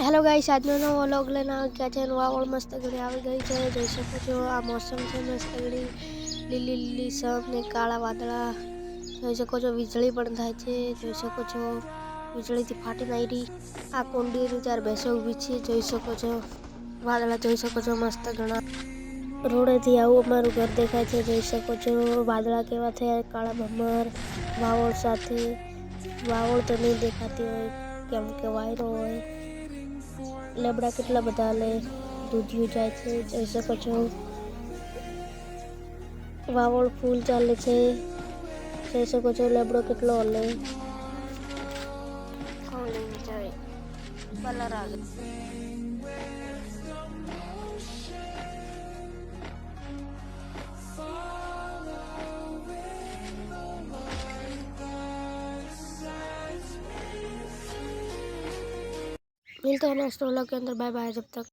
Hello guys, आज no vlog लेना क्या છે વાવળ મસ્ત ઘણી આવી ગઈ છે। જોઈ શકો છો આ મોસમ છે મસ્ત ઘણી લીલી લીલી સમ ને કાળા વાદળા જોઈ શકો છો। વીજળી પણ થાય છે જોઈ શકો છો। વીજળીથી ફાટીને આવી આ કુંડીની ચાર ભેંસો ઊભી છે જોઈ શકો છો। વાદળા જોઈ શકો છો મસ્ત ઘણા। રોડેથી આવું અમારું ઘર દેખાય છે જોઈ શકો છો। વાદળા કેવા થયા કાળા ભમર વાવળ સાથે। વાવળ તો નહીં દેખાતી હોય કેમ કે વાયરો હોય। લેબડા કેટલા બધા લે દૂધિયું જાય છે જોઈ શકો છો। વાવળ ફૂલ ચાલે છે જોઈ શકો છો। લેબડો કેટલો હલે કલર આવે। मिलते हैं नेक्स्ट व्लॉग के अंदर। बाय बाय जब तक।